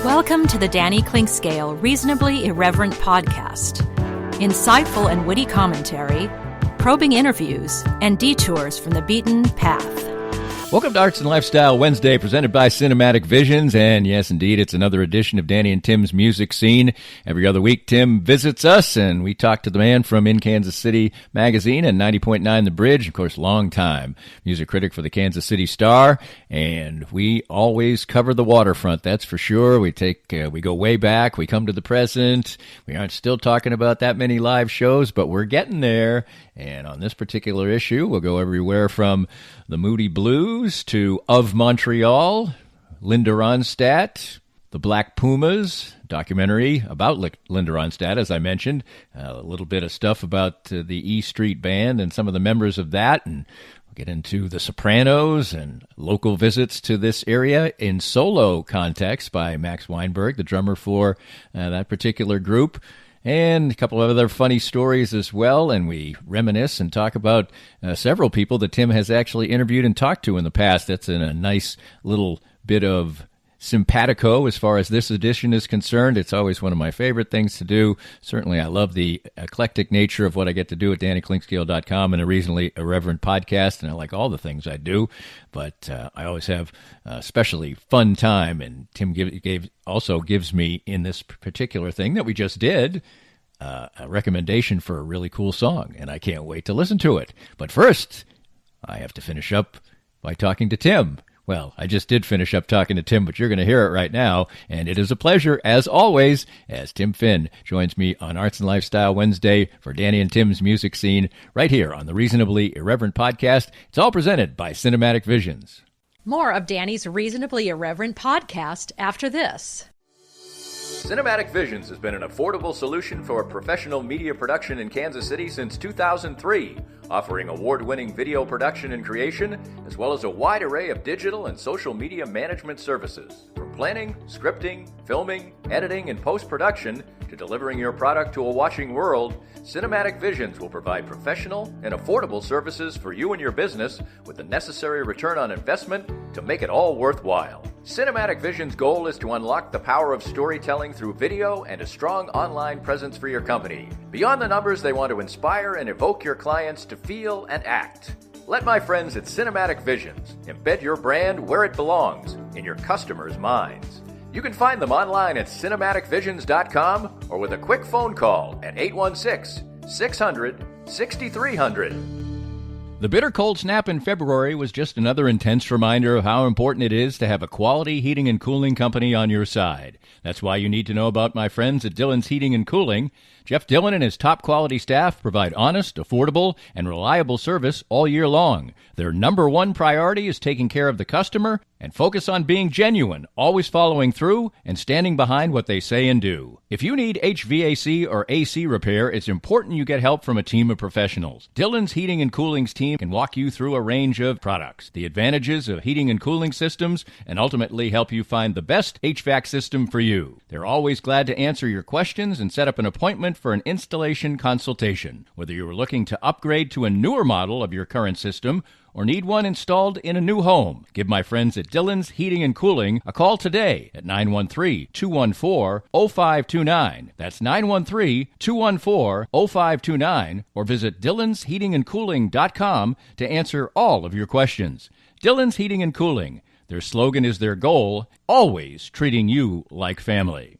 Welcome to the Danny Clinkscale Reasonably Irreverent podcast. Insightful and witty commentary, probing interviews, and detours from the beaten path. Welcome to Arts and Lifestyle Wednesday, presented by Cinematic Visions. And yes, indeed, it's another edition of Danny and Tim's Music Scene. Every other week, Tim visits us, and we talk to the man from In Kansas City Magazine and 90.9 The Bridge, of course, long-time music critic for the Kansas City Star. And we always cover the waterfront, that's for sure. We go way back. We come to the present. We aren't still talking about that many live shows, but we're getting there. And on this particular issue, we'll go everywhere from the Moody Blues to Of Montreal, Linda Ronstadt, the Black Pumas, documentary about Linda Ronstadt, as I mentioned, a little bit of stuff about the E Street Band and some of the members of that, and we'll get into the Sopranos and local visits to this area in solo context by Max Weinberg, the drummer for that particular group. And a couple of other funny stories as well, and we reminisce and talk about several people that Tim has actually interviewed and talked to in the past. That's in a nice little bit of simpatico as far as this edition is concerned. It's always one of my favorite things to do. Certainly, I love the eclectic nature of what I get to do at DannyClinkscale.com and a reasonably irreverent podcast, and I like all the things I do, but I always have a especially fun time, and Tim also gives me, in this particular thing that we just did, a recommendation for a really cool song, and I can't wait to listen to it. But first, I have to finish up by talking to Tim. Well, I just did finish up talking to Tim, but you're going to hear it right now, and it is a pleasure, as always, as Tim Finn joins me on Arts and Lifestyle Wednesday for Danny and Tim's Music Scene, right here on the Reasonably Irreverent podcast. It's all presented by Cinematic Visions. More of Danny's Reasonably Irreverent podcast after this. Cinematic Visions has been an affordable solution for professional media production in Kansas City since 2003, offering award-winning video production and creation, as well as a wide array of digital and social media management services. From planning, scripting, filming, editing, and post-production, to delivering your product to a watching world, Cinematic Visions will provide professional and affordable services for you and your business with the necessary return on investment to make it all worthwhile. Cinematic Visions' goal is to unlock the power of storytelling through video and a strong online presence for your company. Beyond the numbers, they want to inspire and evoke your clients to feel and act. Let my friends at Cinematic Visions embed your brand where it belongs, in your customers' minds. You can find them online at cinematicvisions.com or with a quick phone call at 816-600-6300. The bitter cold snap in February was just another intense reminder of how important it is to have a quality heating and cooling company on your side. That's why you need to know about my friends at Dillon's Heating and Cooling. Jeff Dillon and his top quality staff provide honest, affordable, and reliable service all year long. Their number one priority is taking care of the customer and focus on being genuine, always following through and standing behind what they say and do. If you need HVAC or AC repair, it's important you get help from a team of professionals. Dillon's Heating and Cooling's team can walk you through a range of products, the advantages of heating and cooling systems, and ultimately help you find the best HVAC system for you. They're always glad to answer your questions and set up an appointment for an installation consultation. Whether you are looking to upgrade to a newer model of your current system or need one installed in a new home, give my friends at Dillon's Heating and Cooling a call today at 913-214-0529. That's 913-214-0529, or visit dillonsheatingandcooling.com to answer all of your questions. Dillon's Heating and Cooling. Their slogan is their goal, always treating you like family.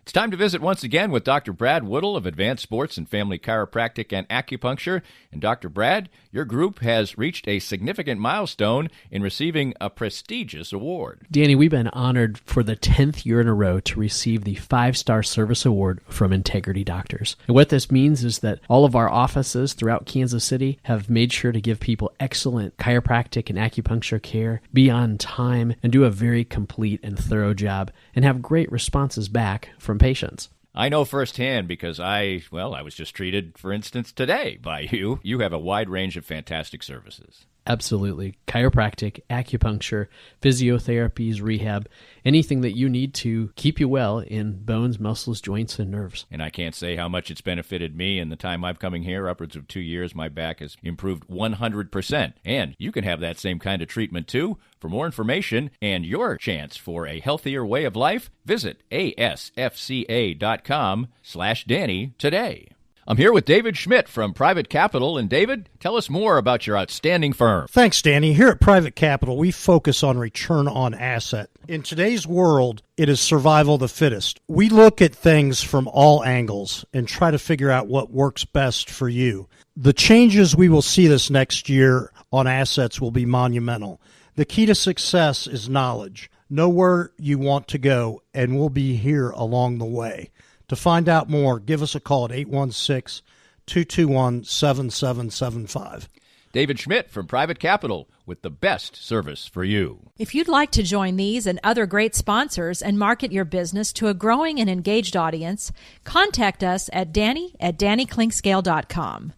It's time to visit once again with Dr. Brad Woodall of Advanced Sports and Family Chiropractic and Acupuncture. And Dr. Brad, your group has reached a significant milestone in receiving a prestigious award. Danny, we've been honored for the 10th year in a row to receive the 5-Star Service Award from Integrity Doctors. And what this means is that all of our offices throughout Kansas City have made sure to give people excellent chiropractic and acupuncture care, be on time, and do a very complete and thorough job, and have great responses back from patients. I know firsthand because I was just treated, for instance, today by you. You have a wide range of fantastic services. Absolutely. Chiropractic, acupuncture, physiotherapies, rehab, anything that you need to keep you well in bones, muscles, joints, and nerves. And I can't say how much it's benefited me in the time I've coming here, upwards of 2 years. My back has improved 100%. And you can have that same kind of treatment too. For more information and your chance for a healthier way of life, visit asfca.com/Danny today. I'm here with David Schmidt from Private Capital. And David, tell us more about your outstanding firm. Thanks, Danny. Here at Private Capital, we focus on return on asset. In today's world, it is survival of the fittest. We look at things from all angles and try to figure out what works best for you. The changes we will see this next year on assets will be monumental. The key to success is knowledge. Know where you want to go, and we'll be here along the way. To find out more, give us a call at 816-221-7775. David Schmidt from Private Capital with the best service for you. If you'd like to join these and other great sponsors and market your business to a growing and engaged audience, contact us at danny@dannyclinkscale.com.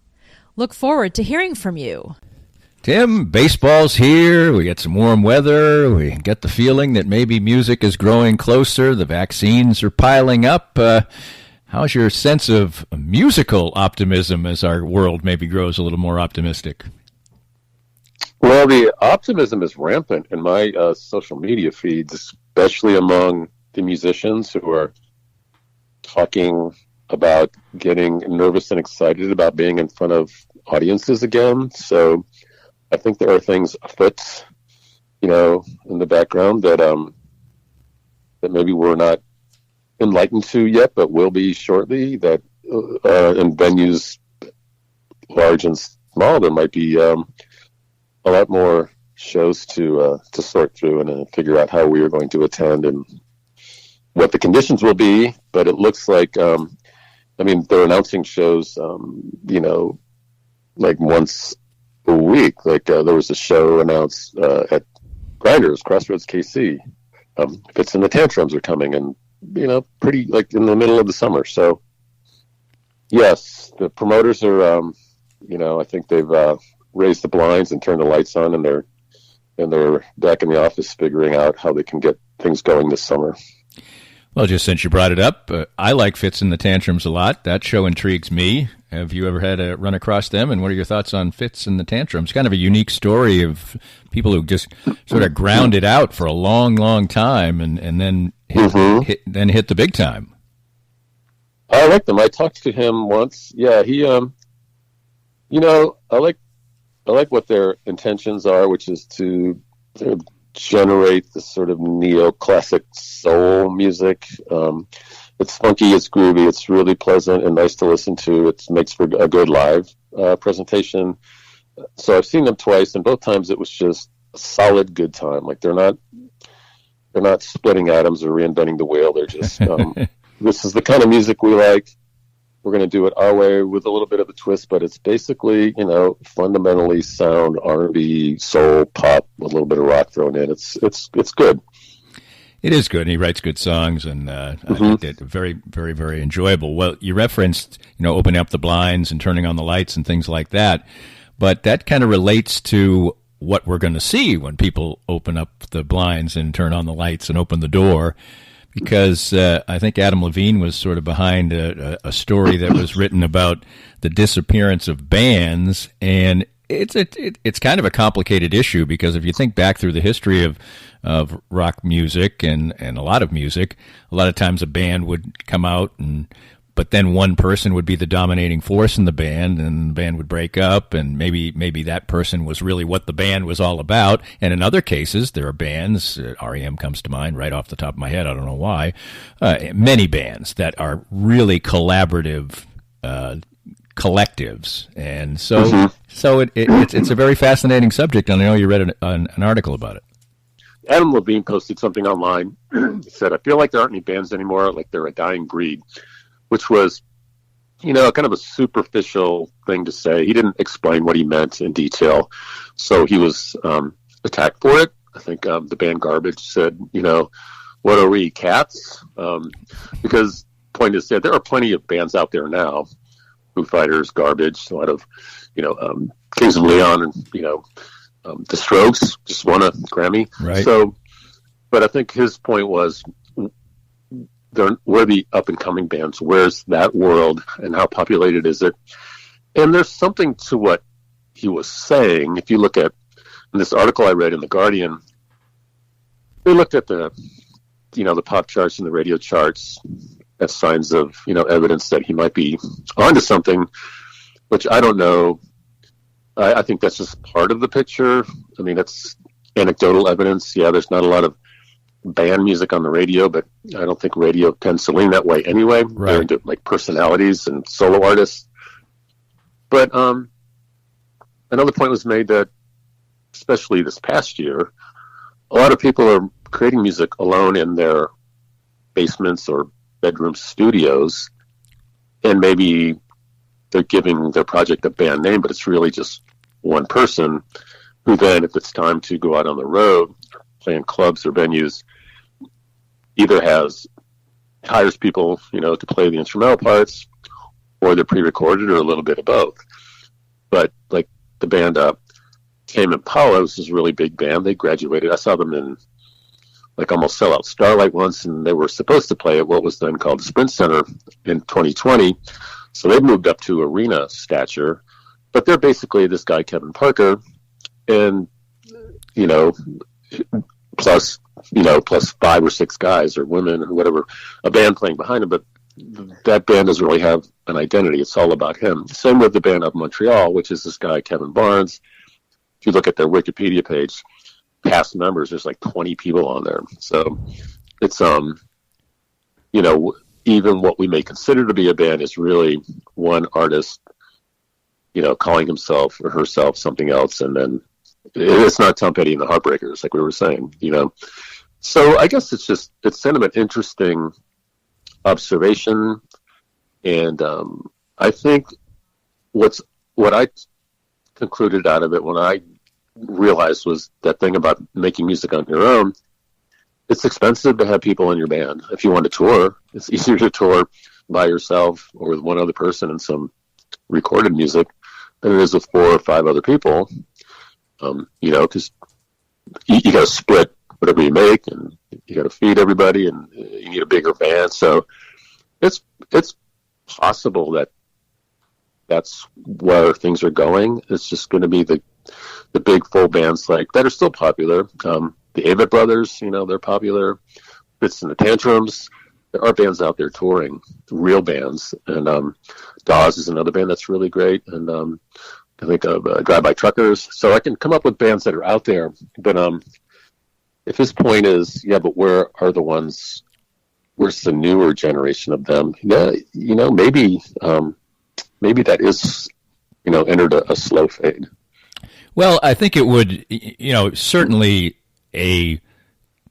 Look forward to hearing from you. Tim, baseball's here. We get some warm weather. We get the feeling that maybe music is growing closer. The vaccines are piling up. How's your sense of musical optimism as our world maybe grows a little more optimistic? Well, the optimism is rampant in my social media feeds, especially among the musicians who are talking about getting nervous and excited about being in front of audiences again. So I think there are things afoot, in the background that maybe we're not enlightened to yet, but will be shortly. That in venues large and small, there might be a lot more shows to sort through and figure out how we are going to attend and what the conditions will be. But it looks like, they're announcing shows, like once a week. Like there was a show announced at Grinders, Crossroads KC. Fits in the Tantrums are coming, and pretty like in the middle of the summer. So yes, the promoters are, I think they've raised the blinds and turned the lights on, and they're back in the office figuring out how they can get things going this summer. Well, just since you brought it up, I like Fits in the Tantrums a lot. That show intrigues me. Have you ever had a run across them? And what are your thoughts on Fits in the Tantrums? Kind of a unique story of people who just sort of ground it out for a long, long time and then hit the big time. I like them. I talked to him once. Yeah, he, I like what their intentions are, which is to generate this sort of neoclassic soul music. It's funky, it's groovy, it's really pleasant and nice to listen to. It makes for a good live presentation. So I've seen them twice, and both times it was just a solid good time. Like they're not splitting atoms or reinventing the wheel. They're just this is the kind of music we like. We're going to do it our way with a little bit of a twist, but it's basically, fundamentally sound R&B, soul, pop, with a little bit of rock thrown in. It's good. It is good, and he writes good songs, and I think that very, very, very enjoyable. Well, you referenced, opening up the blinds and turning on the lights and things like that, but that kind of relates to what we're going to see when people open up the blinds and turn on the lights and open the door. Because I think Adam Levine was sort of behind a story that was written about the disappearance of bands, and it's kind of a complicated issue because if you think back through the history of rock music and a lot of music, a lot of times a band would come out but then one person would be the dominating force in the band, and the band would break up, and maybe that person was really what the band was all about. And in other cases, there are bands, REM comes to mind right off the top of my head, I don't know why, many bands that are really collaborative collectives. And so it's a very fascinating subject, and I know you read an article about it. Adam Levine posted something online. He said, I feel like there aren't any bands anymore, like they're a dying breed. Which was, kind of a superficial thing to say. He didn't explain what he meant in detail. So he was attacked for it. I think the band Garbage said, what are we, cats? Because point is that there are plenty of bands out there now, Foo Fighters, Garbage, a lot of, Kings of Leon, and, The Strokes just won a Grammy. Right. So, but I think his point was, we're the up-and-coming bands. Where's that world, and how populated is it? And there's something to what he was saying. If you look at this article I read in The Guardian, they looked at the pop charts and the radio charts as signs of, evidence that he might be onto something, which I don't know. I think that's just part of the picture. I mean, that's anecdotal evidence. Yeah, there's not a lot of band music on the radio, but I don't think radio tends to lean that way anyway. Right. They're into like personalities and solo artists. But another point was made that, especially this past year, a lot of people are creating music alone in their basements or bedroom studios, and maybe they're giving their project a band name, but it's really just one person who then, if it's time to go out on the road, play in clubs or venues, either hires people, to play the instrumental parts, or they're pre-recorded, or a little bit of both. But like the band Tame Impala was this really big band. They graduated. I saw them in like almost sell out Starlight once, and they were supposed to play at what was then called the Sprint Center in 2020. So they've moved up to arena stature, but they're basically this guy, Kevin Parker, and, plus 5 or 6 guys or women or whatever, a band playing behind him. But that band doesn't really have an identity. It's all about him. Same with the band of Montreal, which is this guy, Kevin Barnes. If you look at their Wikipedia page, past members, there's like 20 people on there. So it's, even what we may consider to be a band is really one artist, calling himself or herself something else. And then it's not Tom Petty and the Heartbreakers, like we were saying, So I guess it's kind of an interesting observation. And I think what I concluded out of it when I realized was that thing about making music on your own. It's expensive to have people in your band. If you want to tour, it's easier to tour by yourself or with one other person and some recorded music than it is with 4 or 5 other people. Because you got to split whatever you make, and you got to feed everybody, and you need a bigger band. So it's possible that that's where things are going. It's just going to be the big full bands like that are still popular. The Avett Brothers, they're popular. Fits and the Tantrums. There are bands out there touring, real bands. And Dawes is another band that's really great. And I think of Drive-By Truckers. So I can come up with bands that are out there. But if his point is, but where are the ones, where's the newer generation of them? Yeah, maybe that is, entered a slow fade. Well, I think it would, certainly a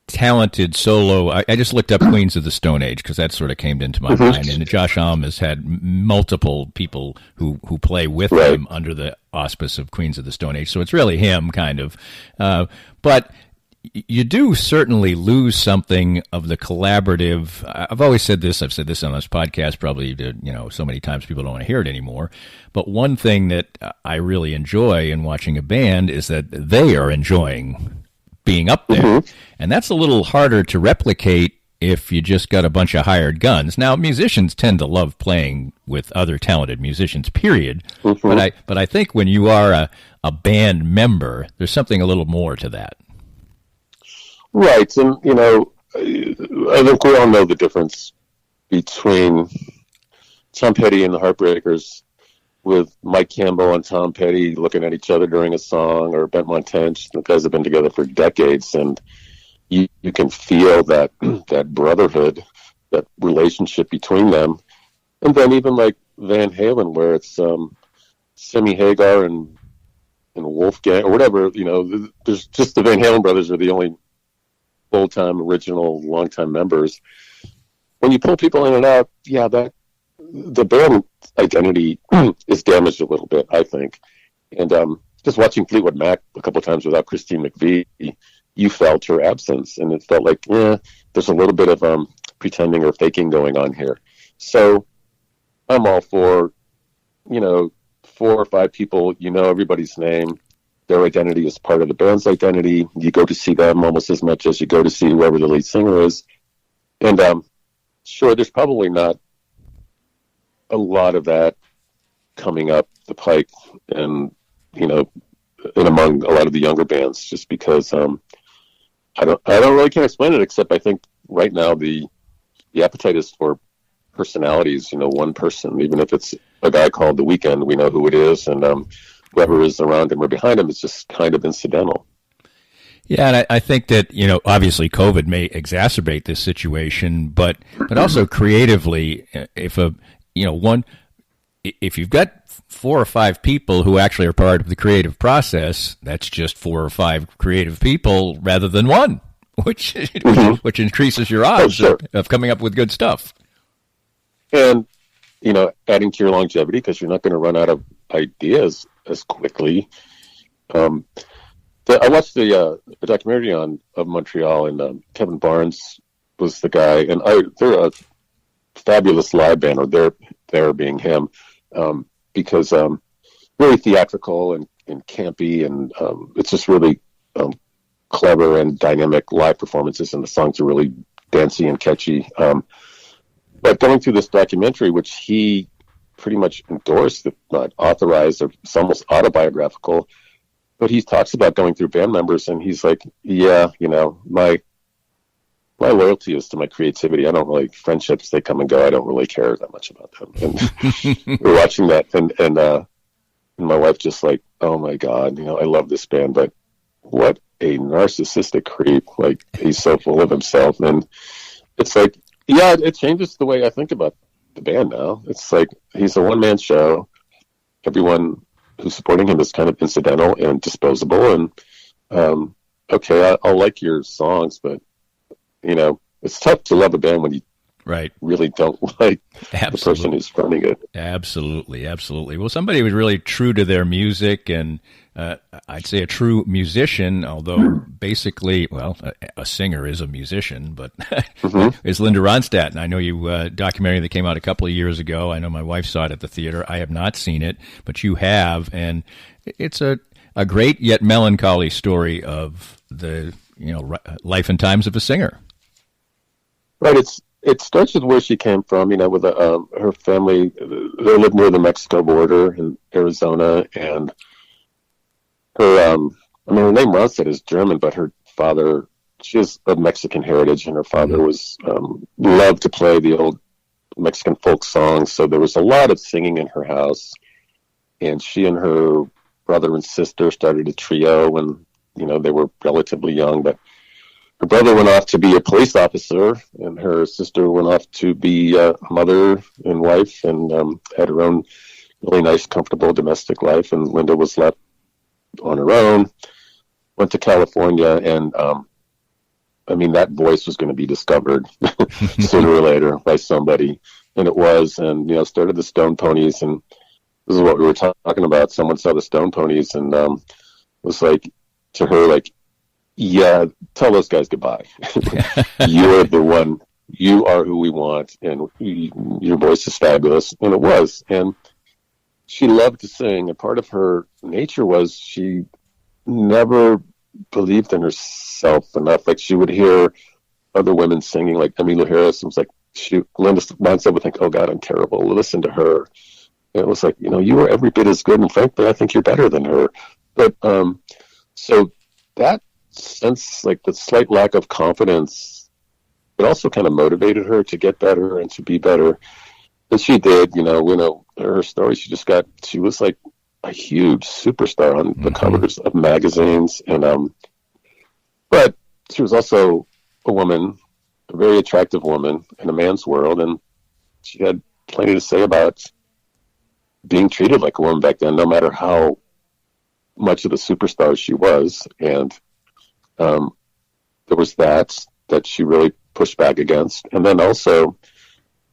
talented solo. I just looked up Queens of the Stone Age because that sort of came into my mind. And Josh Homme has had multiple people who play with him under the auspice of Queens of the Stone Age. So it's really him, kind of. But you do certainly lose something of the collaborative. I've always said this. I've said this on this podcast probably to, so many times people don't want to hear it anymore. But one thing that I really enjoy in watching a band is that they are enjoying being up there. And that's a little harder to replicate if you just got a bunch of hired guns. Now, musicians tend to love playing with other talented musicians, period. But I think when you are a band member, there's something a little more to that. Right. And, I think we all know the difference between Tom Petty and the Heartbreakers, with Mike Campbell and Tom Petty looking at each other during a song, or Bent Montench. The guys have been together for decades, and you can feel that brotherhood, that relationship between them. And then even like Van Halen, where it's Sammy Hagar and Wolfgang or whatever, there's just the Van Halen brothers are the only full-time, original, long-time members. When you pull people in and out, that the band identity is damaged a little bit, I think. And just watching Fleetwood Mac a couple of times without Christine McVie, you felt her absence, and it felt like, there's a little bit of pretending or faking going on here. So I'm all for, 4 or 5 people, everybody's name, their identity is part of the band's identity. You go to see them almost as much as you go to see whoever the lead singer is. And sure, there's probably not a lot of that coming up the pike, and and among a lot of the younger bands, just because I don't really can't explain it, except I think right now the appetite is for personalities. One person, even if it's a guy called The Weeknd, we know who it is, and whoever is around him or behind him is just kind of incidental. Yeah, and I think that, obviously COVID may exacerbate this situation, but also creatively, if you've got 4 or 5 people who actually are part of the creative process, that's just 4 or 5 creative people rather than one, which increases your odds of coming up with good stuff. And, adding to your longevity, because you're not going to run out of ideas as quickly. I watched the documentary of Montreal, and Kevin Barnes was the guy, and they're a fabulous live band, or they're being him, because really theatrical and campy, and it's just really clever and dynamic live performances, and the songs are really dancey and catchy. But going through this documentary, which he pretty much endorsed, if not authorized, or it's almost autobiographical, but he talks about going through band members, and he's like, yeah, my loyalty is to my creativity. I don't really, friendships, they come and go. I don't really care that much about them. And we're watching that, and my wife just like, oh my God, I love this band, but what a narcissistic creep. Like, he's so full of himself. And it's like, yeah, it changes the way I think about the band now. It's like, he's a one-man show. Everyone who's supporting him is kind of incidental and disposable. And, okay, I'll like your songs, but, it's tough to love a band when you really don't like the person who's running it. Absolutely, absolutely. Well, somebody was really true to their music, and I'd say a true musician, although basically, well, a singer is a musician, but is Linda Ronstadt. And I know you documentary that came out a couple of years ago. I know my wife saw it at the theater. I have not seen it, but you have, and it's a great yet melancholy story of the life and times of a singer. Right. It starts with where she came from, with her family. They lived near the Mexico border in Arizona, and her name Ronstadt is German, but her father, she is of Mexican heritage, and her father was loved to play the old Mexican folk songs. So there was a lot of singing in her house, and she and her brother and sister started a trio when they were relatively young, but her brother went off to be a police officer, and her sister went off to be a mother and wife, and had her own really nice, comfortable domestic life. And Linda was left on her own, went to California, and that voice was going to be discovered sooner or later by somebody, and it was. And started the Stone Ponies, and this is what we were talking about. Someone saw the Stone Ponies, and was like to her, like, yeah, tell those guys goodbye. You're the one. You are who we want, and your voice is fabulous. And it was. And she loved to sing, and part of her nature was she never believed in herself enough. Like, she would hear other women singing, like Emmylou Harris, and was like, Linda Ronstadt would think, oh God, I'm terrible. Listen to her. And it was like, you are every bit as good, and frankly, I think you're better than her. But so that sense, like the slight lack of confidence, it also kind of motivated her to get better and to be better. And she did, her story, she was like a huge superstar on the covers of magazines. And, but she was also a woman, a very attractive woman in a man's world. And she had plenty to say about being treated like a woman back then, no matter how much of a superstar she was. And there was that she really pushed back against. And then also,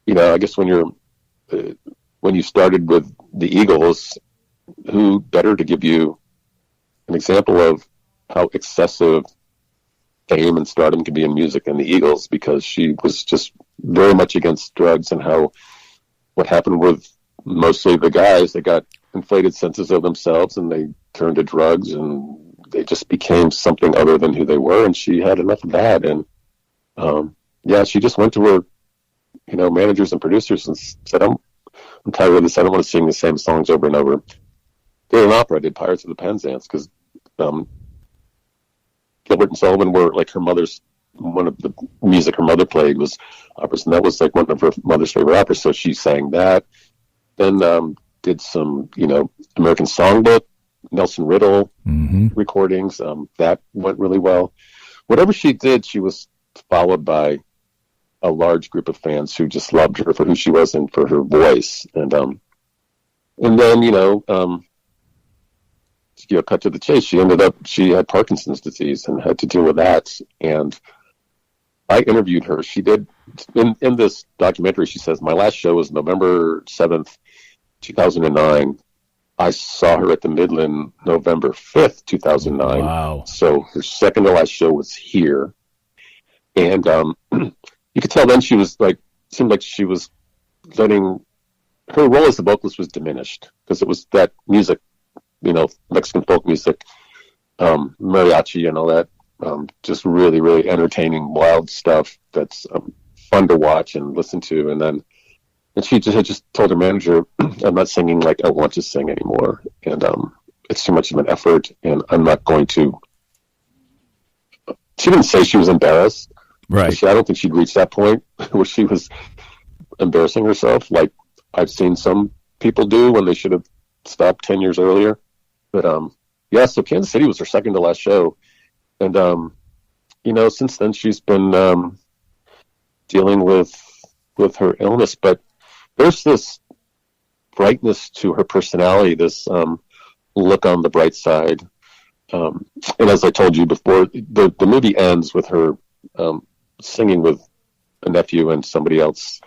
I guess when you started with the Eagles, who better to give you an example of how excessive fame and stardom can be in music than the Eagles, because she was just very much against drugs, and what happened with mostly the guys that got inflated senses of themselves, and they turned to drugs, and they just became something other than who they were. And she had enough of that. And she just went to her, managers and producers and said, I'm tired of this. I don't want to sing the same songs over and over. Did an opera. I did Pirates of the Penzance because Gilbert and Sullivan were like one of the music her mother played was operas, and that was like one of her mother's favorite operas. So she sang that. Then did some, American Songbook, Nelson Riddle recordings. That went really well. Whatever she did, she was followed by a large group of fans who just loved her for who she was and for her voice. And then, cut to the chase. She had Parkinson's disease and had to deal with that. And I interviewed her. She did, in this documentary, she says, my last show was November 7th, 2009. I saw her at the Midland November 5th, 2009. Wow. So her second to last show was here. And you could tell then she was seemed like she was letting, her role as the vocalist was diminished because it was that music, Mexican folk music, mariachi and all that, just really, really entertaining, wild stuff that's fun to watch and listen to. And she just told her manager, I'm not singing like I want to sing anymore. And it's too much of an effort, and I'm not going to. She didn't say she was embarrassed. Right. I don't think she'd reached that point where she was embarrassing herself like I've seen some people do when they should have stopped 10 years earlier. But so Kansas City was her second to last show. And, since then she's been dealing with her illness. But there's this brightness to her personality, this look on the bright side. And as I told you before, the movie ends with her singing with a nephew and somebody else.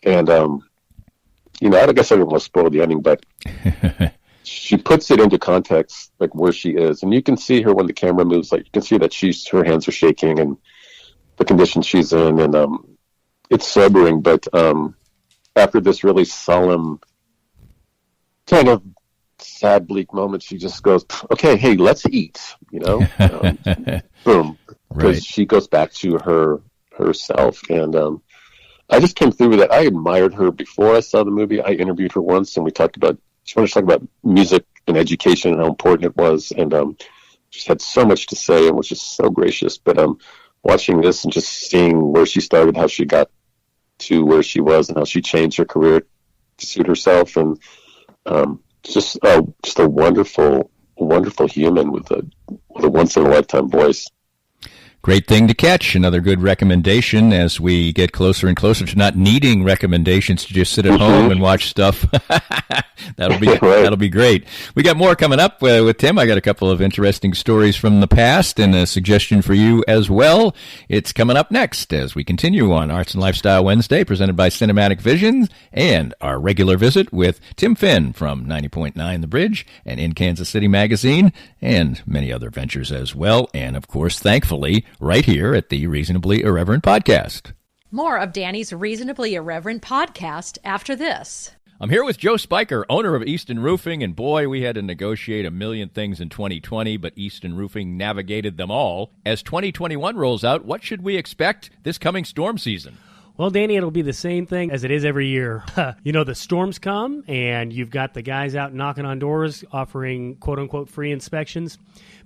And, I guess I don't want to spoil the ending, but she puts it into context, like where she is. And you can see her when the camera moves, like you can see that her hands are shaking and the condition she's in. And it's sobering, but after this really solemn, kind of sad, bleak moment, she just goes, okay, hey, let's eat, boom. Because she goes back to herself. And I just came through with that. I admired her before I saw the movie. I interviewed her once, and she wanted to talk about music and education and how important it was. And just had so much to say and was just so gracious. But watching this and just seeing where she started, how she got to where she was, and how she changed her career to suit herself, and just a wonderful, wonderful human with a once in a lifetime voice. Great thing to catch. Another good recommendation as we get closer and closer to not needing recommendations to just sit at home and watch stuff. That'll be great. We got more coming up with Tim. I got a couple of interesting stories from the past and a suggestion for you as well. It's coming up next as we continue on Arts and Lifestyle Wednesday, presented by Cinematic Visions, and our regular visit with Tim Finn from 90.9 The Bridge and In Kansas City Magazine, and many other ventures as well. And of course, thankfully, right here at the Reasonably Irreverent Podcast. More of Danny's Reasonably Irreverent Podcast after this. I'm here with Joe Spiker, owner of Easton Roofing, and boy, we had to negotiate a million things in 2020, but Easton Roofing navigated them all. As 2021 rolls out, what should we expect this coming storm season? Well, Danny, it'll be the same thing as it is every year. The storms come, and you've got the guys out knocking on doors, offering quote-unquote free inspections.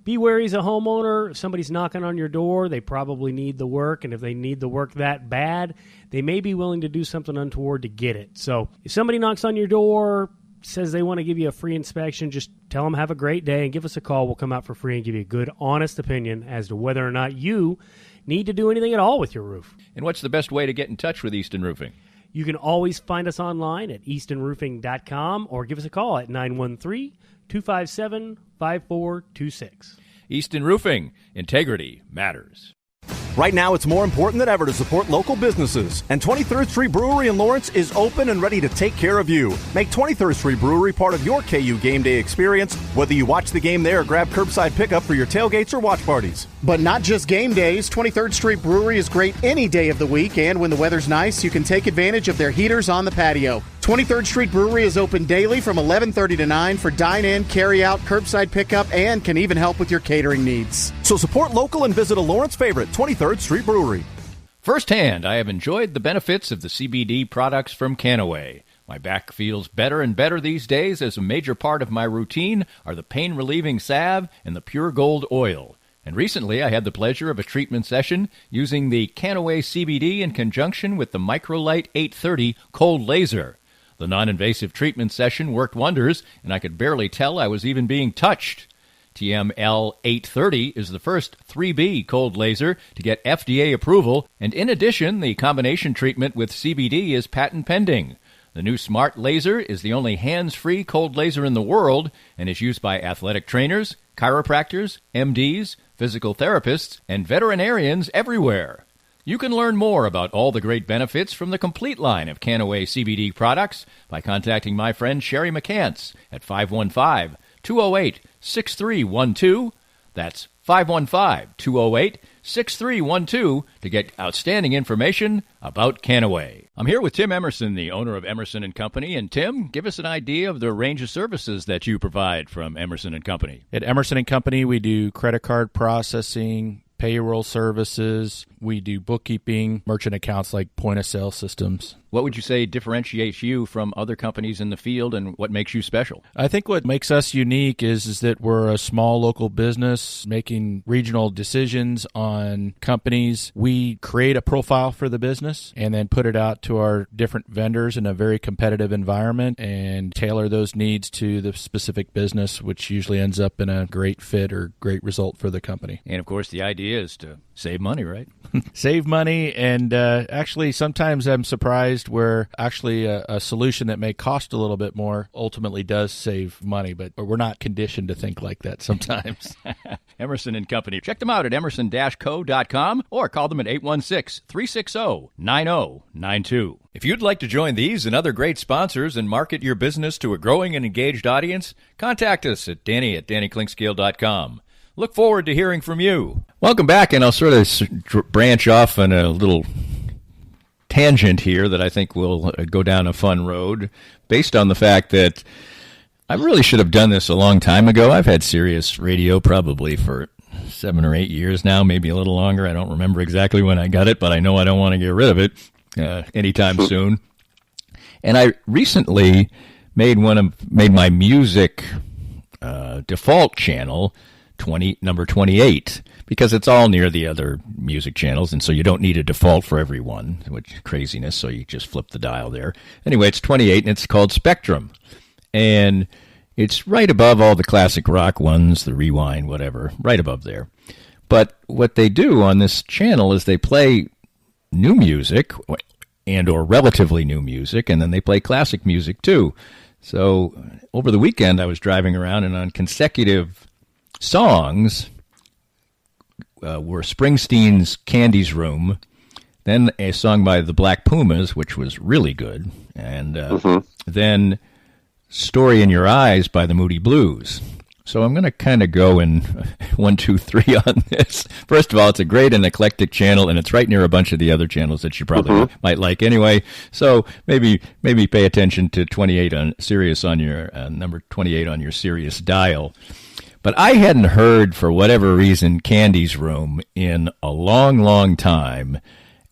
Be wary as a homeowner. If somebody's knocking on your door, they probably need the work, and if they need the work that bad, they may be willing to do something untoward to get it. So if somebody knocks on your door, says they want to give you a free inspection, just tell them have a great day and give us a call. We'll come out for free and give you a good, honest opinion as to whether or not you need to do anything at all with your roof. And what's the best way to get in touch with Easton Roofing? You can always find us online at eastonroofing.com or give us a call at 913-257-5426. Easton Roofing. Integrity matters. Right now, it's more important than ever to support local businesses. And 23rd Street Brewery in Lawrence is open and ready to take care of you. Make 23rd Street Brewery part of your KU game day experience, whether you watch the game there or grab curbside pickup for your tailgates or watch parties. But not just game days. 23rd Street Brewery is great any day of the week, and when the weather's nice, you can take advantage of their heaters on the patio. 23rd Street Brewery is open daily from 11:30 to 9 for dine-in, carry-out, curbside pickup, and can even help with your catering needs. So support local and visit a Lawrence favorite, 23rd Street Brewery. Firsthand, I have enjoyed the benefits of the CBD products from Canaway. My back feels better and better these days, as a major part of my routine are the pain-relieving salve and the pure gold oil. And recently, I had the pleasure of a treatment session using the Canaway CBD in conjunction with the Microlight 830 cold laser. The non-invasive treatment session worked wonders, and I could barely tell I was even being touched. TML 830 is the first 3B cold laser to get FDA approval, and in addition, the combination treatment with CBD is patent pending. The new smart laser is the only hands-free cold laser in the world and is used by athletic trainers, chiropractors, MDs, physical therapists, and veterinarians everywhere. You can learn more about all the great benefits from the complete line of Canaway CBD products by contacting my friend Sherry McCants at 515-208-6312. That's 515-208-6312 to get outstanding information about Canaway. I'm here with Tim Emerson, the owner of Emerson & Company. And Tim, give us an idea of the range of services that you provide from Emerson & Company. At Emerson & Company, we do credit card processing, payroll services. We do bookkeeping, merchant accounts like point-of-sale systems. What would you say differentiates you from other companies in the field, and what makes you special? I think what makes us unique is that we're a small local business making regional decisions on companies. We create a profile for the business and then put it out to our different vendors in a very competitive environment and tailor those needs to the specific business, which usually ends up in a great fit or great result for the company. And, of course, the idea is to save money, right? Save money, and actually sometimes I'm surprised where actually a solution that may cost a little bit more ultimately does save money, but we're not conditioned to think like that sometimes. Emerson & Company. Check them out at emerson-co.com or call them at 816-360-9092. If you'd like to join these and other great sponsors and market your business to a growing and engaged audience, contact us at Danny@DannyKlinkscale.com. Look forward to hearing from you. Welcome back, and I'll sort of branch off on a little tangent here that I think will go down a fun road based on the fact that I really should have done this a long time ago. I've had Sirius Radio probably for 7 or 8 years now, maybe a little longer. I don't remember exactly when I got it, but I know I don't want to get rid of it anytime soon. And I recently made my music default channel number 28, because it's all near the other music channels, and so you don't need a default for every one, which craziness, so you just flip the dial there. Anyway, it's 28, and it's called Spectrum. And it's right above all the classic rock ones, the Rewind, whatever, right above there. But what they do on this channel is they play new music and or relatively new music, and then they play classic music too. So over the weekend, I was driving around, and on consecutive songs were Springsteen's Candy's Room, then a song by the Black Pumas, which was really good, and then Story in Your Eyes by the Moody Blues. So I'm going to kind of go in 1, 2, 3 on this. First of all, it's a great and eclectic channel, and it's right near a bunch of the other channels that you probably might like anyway. So maybe pay attention to 28 on Sirius on your number 28 on your Sirius dial. But I hadn't heard, for whatever reason, Candy's Room in a long, long time.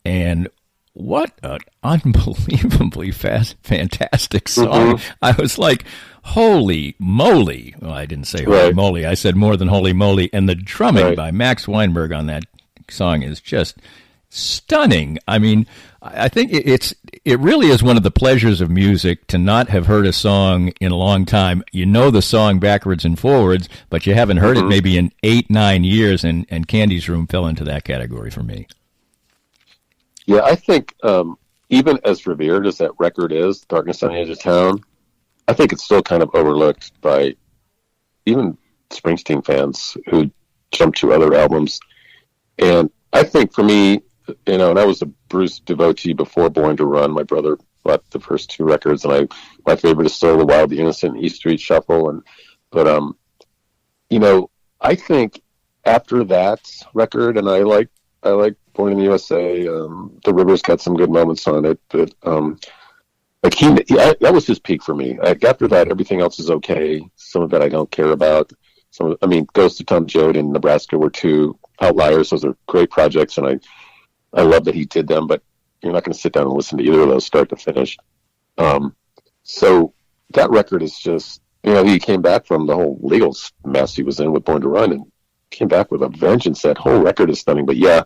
And what an unbelievably fantastic song. I was like, holy moly. Well, I didn't say holy moly. I said more than holy moly. And the drumming by Max Weinberg on that song is just stunning. I mean, I think it really is one of the pleasures of music to not have heard a song in a long time. You know the song backwards and forwards, but you haven't heard it maybe in 8-9 years, and Candy's Room fell into that category for me. Yeah, I think even as revered as that record is, Darkness on the Edge of Town, I think it's still kind of overlooked by even Springsteen fans who jump to other albums. And I think for me, and I was a Bruce devotee before Born to Run. My brother bought the first two records, and my favorite is still The Wild, the Innocent, and East Street Shuffle. But I think after that record, and I like Born in the USA. The River's got some good moments on it, but that was his peak for me. After that, everything else is okay. Some of it I don't care about. Ghost of Tom Joad and Nebraska were two outliers. Those are great projects, and I love that he did them, but you're not going to sit down and listen to either of those start to finish. So that record is just, he came back from the whole legal mess he was in with Born to Run and came back with a vengeance. That whole record is stunning. But yeah,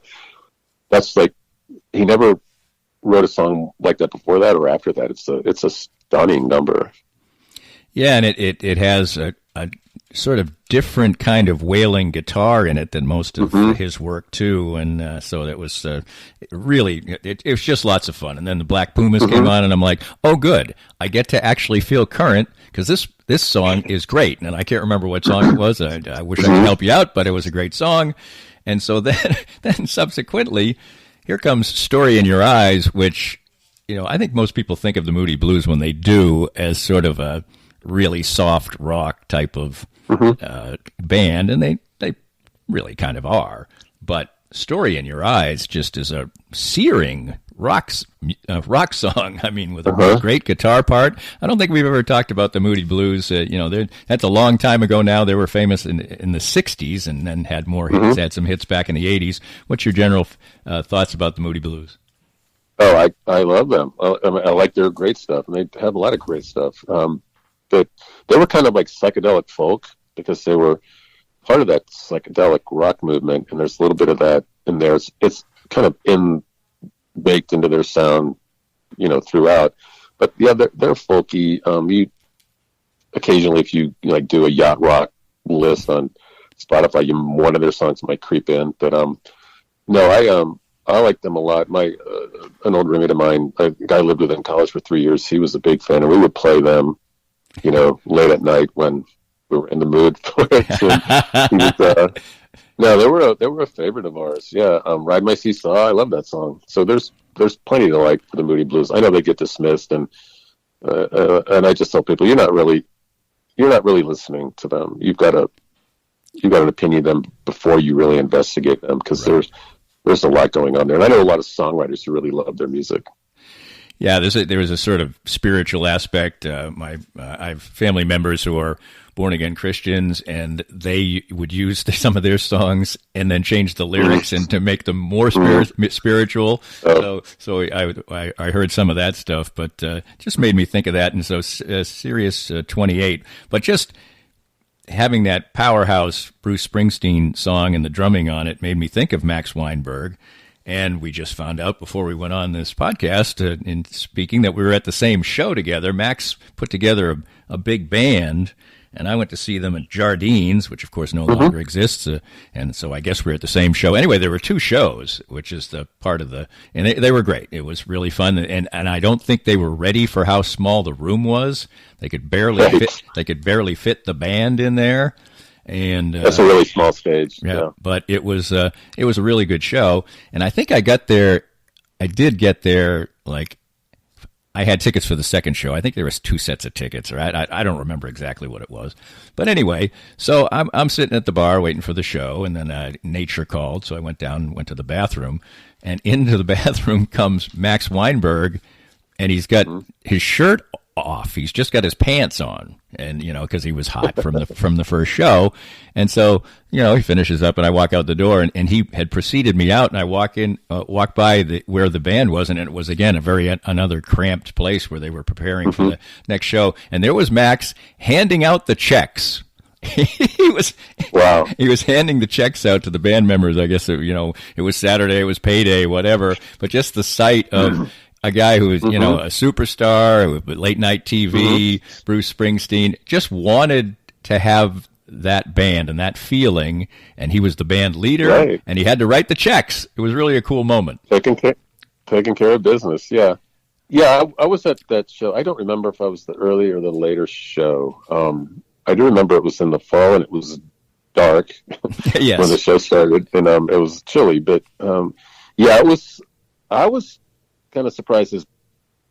that's like, he never wrote a song like that before that or after that. It's a stunning number. Yeah, and it has a sort of different kind of wailing guitar in it than most of his work too, and so it was really it was just lots of fun. And then the Black Pumas came on, and I'm like, oh, good, I get to actually feel current because this song is great, and I can't remember what song it was. I wish I could help you out, but it was a great song. And so then subsequently, here comes Story in Your Eyes, which I think most people think of the Moody Blues when they do as sort of a really soft rock type of band, and they really kind of are. But Story in Your Eyes just is a searing rock song. I mean, with a great guitar part. I don't think we've ever talked about the Moody Blues. That's a long time ago now. They were famous in the 60s and then had more hits, had some hits back in the 80s. What's your general thoughts about the Moody Blues? Oh, I love them. I like their great stuff, and they have a lot of great stuff. But they were kind of like psychedelic folk because they were part of that psychedelic rock movement, and there's a little bit of that in there. It's kind of baked into their sound, throughout. But yeah, they're folky. You occasionally, if you do a yacht rock list on Spotify, one of their songs might creep in. But no, I like them a lot. An old roommate of mine, a guy I lived with in college for 3 years, he was a big fan, and we would play them late at night when we were in the mood for it. No, they were a favorite of ours. Yeah, Ride My Seesaw, I love that song. So there's plenty to like for the Moody Blues. I know they get dismissed, and I just tell people you're not really listening to them. You've got an opinion of them before you really investigate them, because there's a lot going on there, and I know a lot of songwriters who really love their music. Yeah, there was a sort of spiritual aspect. I have family members who are born-again Christians, and they would use some of their songs and then change the lyrics and to make them more spiritual. So I heard some of that stuff, but just made me think of that. And so Sirius 28, but just having that powerhouse Bruce Springsteen song and the drumming on it made me think of Max Weinberg. And we just found out before we went on this podcast, in speaking, that we were at the same show together. Max put together a big band, and I went to see them at Jardines, which of course no longer exists. And so I guess we're at the same show. Anyway, there were two shows, which is the part of and they were great. It was really fun. And I don't think they were ready for how small the room was. They could barely fit the band in there. And that's a really small stage. Yeah, but it was a really good show, and I think I did get there. Like, I had tickets for the second show. I think there was 2 sets of tickets, or I don't remember exactly what it was. But anyway, so I'm sitting at the bar waiting for the show, and then nature called, so I went to the bathroom, and into the bathroom comes Max Weinberg, and he's got his shirt off. He's just got his pants on, and because he was hot from the first show. And so he finishes up, and I walk out the door, and he had preceded me out, and I walk by where the band was, and it was again another cramped place where they were preparing for the next show, and there was Max handing out the checks. He was handing the checks out to the band members. I guess it was Saturday, it was payday, whatever. But just the sight of a guy who was, a superstar with late night TV, Bruce Springsteen, just wanted to have that band and that feeling, and he was the band leader, and he had to write the checks. It was really a cool moment. Taking care of business, yeah. Yeah, I was at that show. I don't remember if I was the early or the later show. I do remember it was in the fall, and it was dark Yes. when the show started, and it was chilly. But yeah, it was. I was kind of surprised as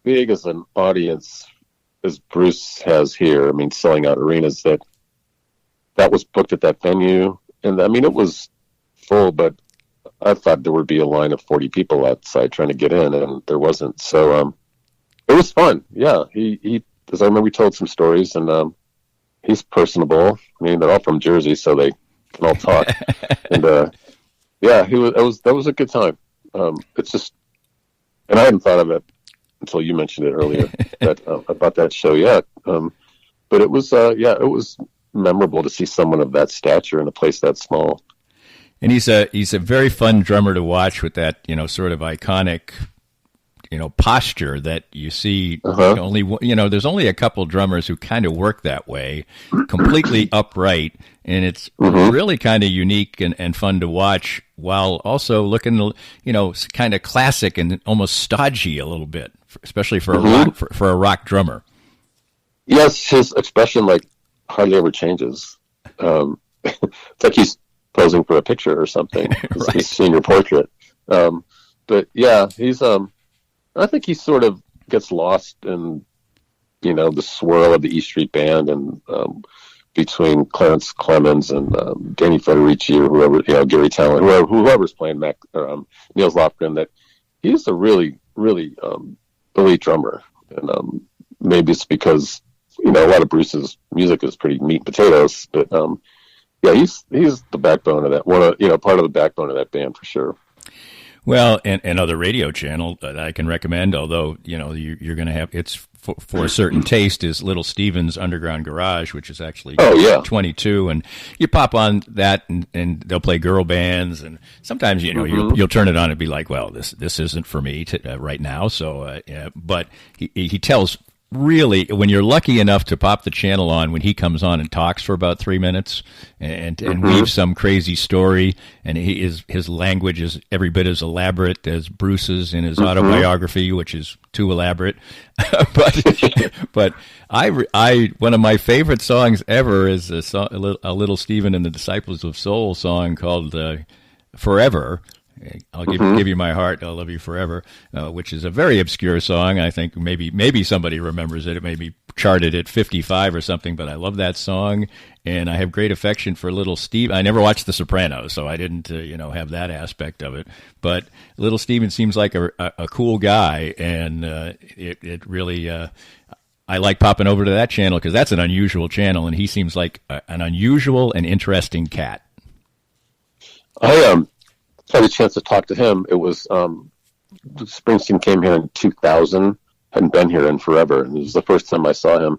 big as an audience as Bruce has here. I mean, selling out arenas, that was booked at that venue, and I mean it was full, but I thought there would be a line of 40 people outside trying to get in, and there wasn't. So it was fun. Yeah, he as I remember, we told some stories, and he's personable. I mean, they're all from Jersey, so they can all talk. And yeah, that was a good time. It's just, and I hadn't thought of it until you mentioned it earlier about that show yet. But it was yeah, it was memorable to see someone of that stature in a place that small. And he's a very fun drummer to watch with that, sort of iconic, posture that you see. There's only a couple drummers who kind of work that way, completely upright, and it's really kind of unique and fun to watch, while also looking, kind of classic and almost stodgy a little bit, especially for a rock drummer. Yes, his expression hardly ever changes. It's like he's posing for a picture or something. Right. He's seeing your portrait. But yeah, he's I think he sort of gets lost in the swirl of the E Street Band, and between Clarence Clemens and Danny Federici or whoever, Gary Talent, whoever's playing Niels Lofgren, that he's a really elite drummer. And maybe it's because a lot of Bruce's music is pretty meat and potatoes, but yeah, he's the backbone of that part of the backbone of that band for sure. Well, and another radio channel that I can recommend, although you're going to have it's for a certain taste, is Little Steven's Underground Garage, which is actually 22, and you pop on that and they'll play girl bands, and sometimes you'll turn it on and be like, well, this isn't for me right now. So, but he tells. Really, when you're lucky enough to pop the channel on when he comes on and talks for about 3 minutes and weaves some crazy story, and his language is every bit as elaborate as Bruce's in his autobiography, which is too elaborate. but I one of my favorite songs ever is a Little Steven and the Disciples of Soul song called Forever. I'll give you my heart, I'll love you forever, which is a very obscure song. I think maybe somebody remembers it. It may be charted at 55 or something, but I love that song, and I have great affection for Little Steve. I never watched The Sopranos, so I didn't have that aspect of it. But Little Steven seems like a cool guy, and it really I like popping over to that channel because that's an unusual channel, and he seems like an unusual and interesting cat. I had a chance to talk to him. It was Springsteen came here in 2000, hadn't been here in forever, and it was the first time I saw him.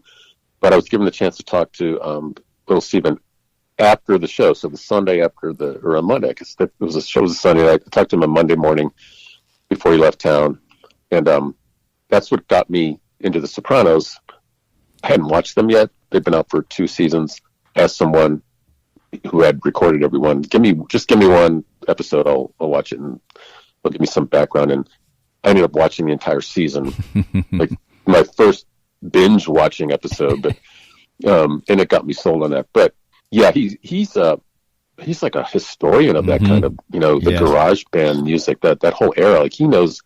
But I was given the chance to talk to Little Steven after the show, so the Sunday after or on Monday, because it was a show was a Sunday night. I talked to him on Monday morning before he left town, and that's what got me into The Sopranos. I hadn't watched them yet. They've been out for 2 seasons. Asked someone who had recorded everyone, give me one episode, I'll watch it, and they'll give me some background. And I ended up watching the entire season, like my first binge watching episode, but and it got me sold on that. But yeah, he's like a historian of that kind of the garage band music, that whole era. Like he knows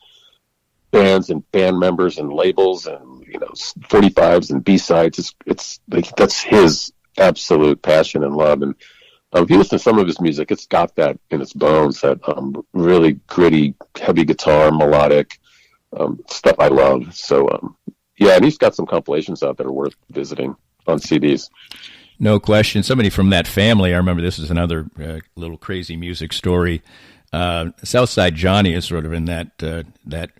bands and band members and labels and 45s and B-sides. It's like that's his absolute passion and love. And if you listen to some of his music, it's got that in its bones, that really gritty, heavy guitar, melodic stuff I love. So, yeah, and he's got some compilations out that are worth visiting on CDs. No question. Somebody from that family, I remember this is another little crazy music story. Southside Johnny is sort of in that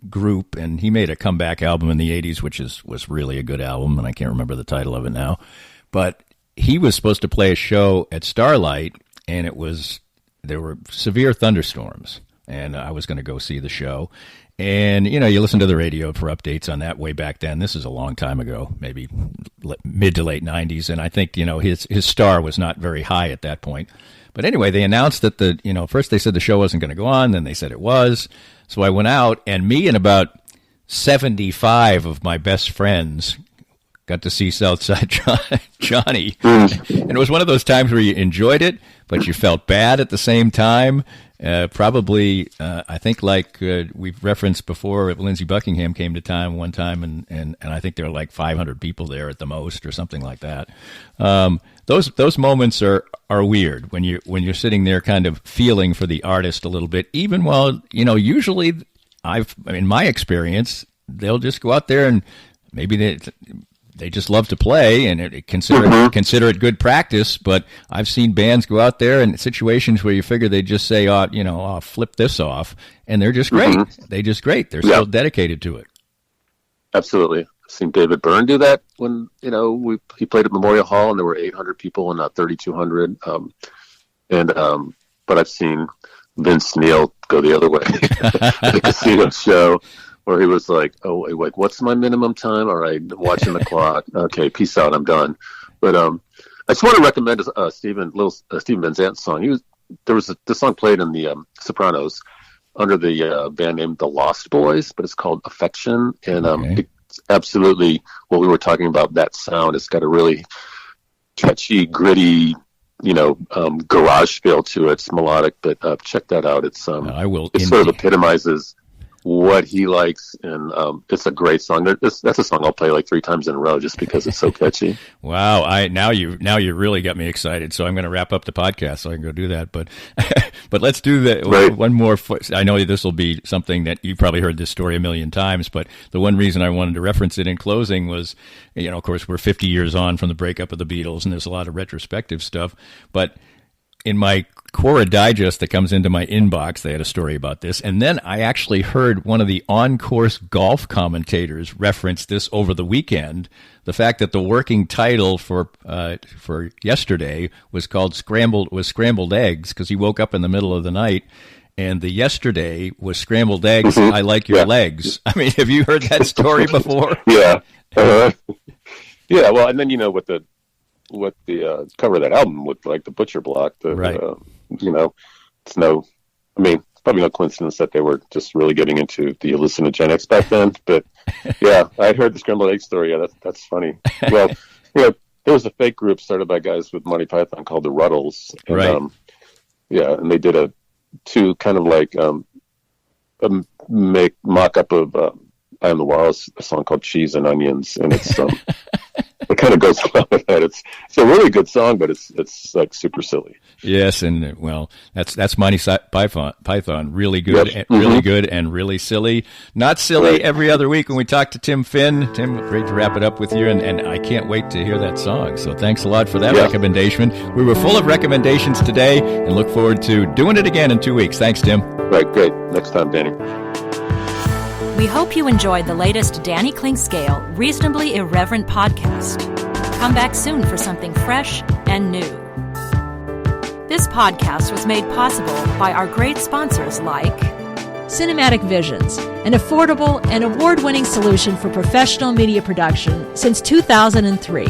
group, and he made a comeback album in the 80s, which was really a good album, and I can't remember the title of it now. But he was supposed to play a show at Starlight, and there were severe thunderstorms, and I was going to go see the show. And, you listen to the radio for updates on that way back then. This is a long time ago, maybe mid to late 90s, and I think, his star was not very high at that point. But anyway, they announced that first they said the show wasn't going to go on, then they said it was. So I went out, and me and about 75 of my best friends got to see Southside Johnny. And it was one of those times where you enjoyed it, but you felt bad at the same time. Probably, I think like we've referenced before, Lindsey Buckingham came to town one time, and I think there were like 500 people there at the most or something like that. Those moments are weird when you're sitting there kind of feeling for the artist a little bit, even while, usually in my experience, they'll just go out there and maybe they just love to play and consider it good practice. But I've seen bands go out there in situations where you figure they just say, I'll flip this off, and they're just great. They just great. They're so dedicated to it. Absolutely. I've seen David Byrne do that when, he played at Memorial Hall and there were 800 people and not 3,200. But I've seen Vince Neil go the other way at a casino show, where he was like, oh, wait, what's my minimum time? All right, watching the clock. Okay, peace out, I'm done. But I just want to recommend Steven Van Zant's song. There was this song played in the Sopranos under the band name The Lost Boys, but it's called Affection. And it's absolutely what we were talking about, that sound. It's got a really catchy, gritty, garage feel to it. It's melodic, but check that out. It's I will. It sort of epitomizes what he likes, and it's a great song. That's a song I'll play like 3 times in a row just because it's so catchy. Wow! Now you really got me excited. So I'm going to wrap up the podcast so I can go do that. But but let's do one more. I know this will be something that you've probably heard this story a million times. But the one reason I wanted to reference it in closing was, of course, we're 50 years on from the breakup of the Beatles, and there's a lot of retrospective stuff. But in my Quora Digest that comes into my inbox, they had a story about this. And then I actually heard one of the on-course golf commentators reference this over the weekend, the fact that the working title for yesterday was called Scrambled Eggs, because he woke up in the middle of the night, and the yesterday was Scrambled Eggs, I Like Your Legs. I mean, have you heard that story before? Yeah. Yeah, well, and then what the cover of that album looked like, the Butcher Block. Right. It's probably no coincidence that they were just really getting into the hallucinogenics back then. But yeah, I heard the scrambled egg story. Yeah, that's funny. Well, there was a fake group started by guys with Monty Python called the Ruddles. And, right. And they did two kind of like a mock-up of I Am the Walrus, a song called Cheese and Onions, and it's it kind of goes along with that. It's a really good song, but it's like super silly. Yes, and well, that's Monty Python. Really good, really good, and really silly. Not silly every other week when we talk to Tim Finn. Tim, great to wrap it up with you, and I can't wait to hear that song. So thanks a lot for that recommendation. We were full of recommendations today, and look forward to doing it again in 2 weeks. Thanks, Tim. Right, great. Next time, Danny. We hope you enjoyed the latest Danny Klingscale Reasonably Irreverent podcast. Come back soon for something fresh and new. This podcast was made possible by our great sponsors like Cinematic Visions, an affordable and award-winning solution for professional media production since 2003.